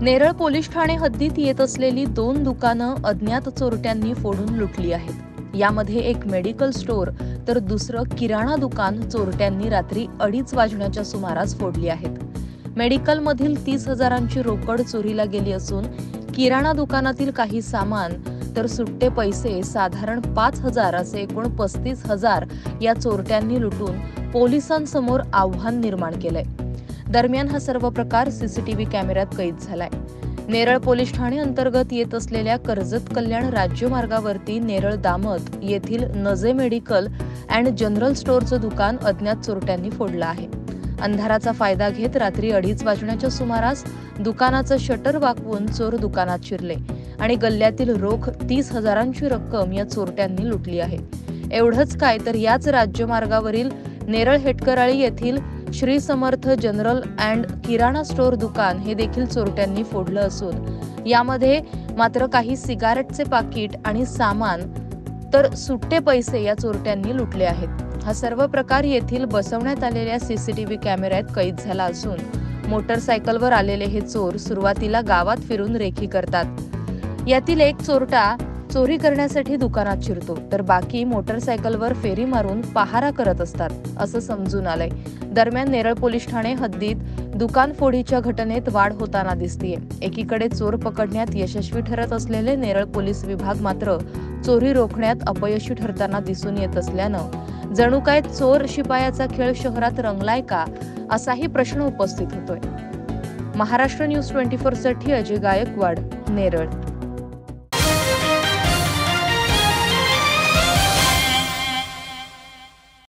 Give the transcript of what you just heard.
Neral police Thane हद्दीत येत असलेली 2 दुकानं अज्ञात चोरट्यांनी फोडून लुटली आहेत। यामध्ये एक मेडिकल स्टोअर तर दुसरं किराणा दुकान चोरट्यांनी रात्री 2:30 वाजण्याच्या सुमारास फोडली आहेत। मेडिकलमधील 30,000ची रोकड चोरीला गेली असून किराणा दुकानातील काही सामान तर सुट्टे पैसे साधारण 5,000 असे एकूण 35,000 या चोरट्यांनी लुटून पोलिसांसमोर आव्हान निर्माण केलंय। दरम्यान हा सर्व प्रकार सीसीटीव्ही कॅमेऱ्यात कैद झालाय। नेरळ पोलीस ठाणे अंतर्गत येत असलेल्या कर्जत कल्याण राज्यमार्गावरती नेरळ दामत येथील नजे मेडिकल अँड जनरल स्टोअरचं दुकान अज्ञात चोरट्यांनी फोडलं आहे। अंधाराचा फायदा घेत रात्री 2:30 वाजण्याच्या सुमारास दुकानाचं शटर वाकवून चोर दुकानात शिरले आणि गल्ल्यातील रोख 30,000ची रक्कम या चोरट्यांनी लुटली आहे। एवढंच काय तर याच राज्यमार्गावरील नेरळ हेटकराळी येथील Shri Samarth general and Kirana store दुकान हे देखील चोरट्यांनी फोडलं असून यामध्ये मात्र काही सिगारेटचे पाकिट आणि सामान तर सुट्टे पैसे या चोरट्यांनी लुटले आहेत। हा सर्व प्रकार येथील बसवण्यात आलेल्या सीसीटीव्ही कॅमेऱ्यात कैद झाला असून मोटरसायकलवर आलेले हे चोर सुरुवातीला गावात फिरून रेखी करतात। यातील एक चोरटा चोरी करण्यासाठी दुकानात शिरतो तर बाकी मोटरसायकलवर फेरी मारून पहारा करत असतात असं समजून आलंय। दरम्यान नेरळ पोलीस ठाणे हद्दीत दुकान फोडीच्या घटनेत वाढ होताना दिसतीये। एकीकडे चोर पकडण्यात यशस्वी ठरत असलेले नेरळ पोलीस विभाग मात्र चोरी रोखण्यात अपयशी ठरताना दिसून येत असल्यानं जणू काय चोर शिपायाचा खेळ शहरात रंगलाय का असाही प्रश्न उपस्थित होतोय। महाराष्ट्र न्यूज 24 साठी अजय गायकवाड, नेरळ।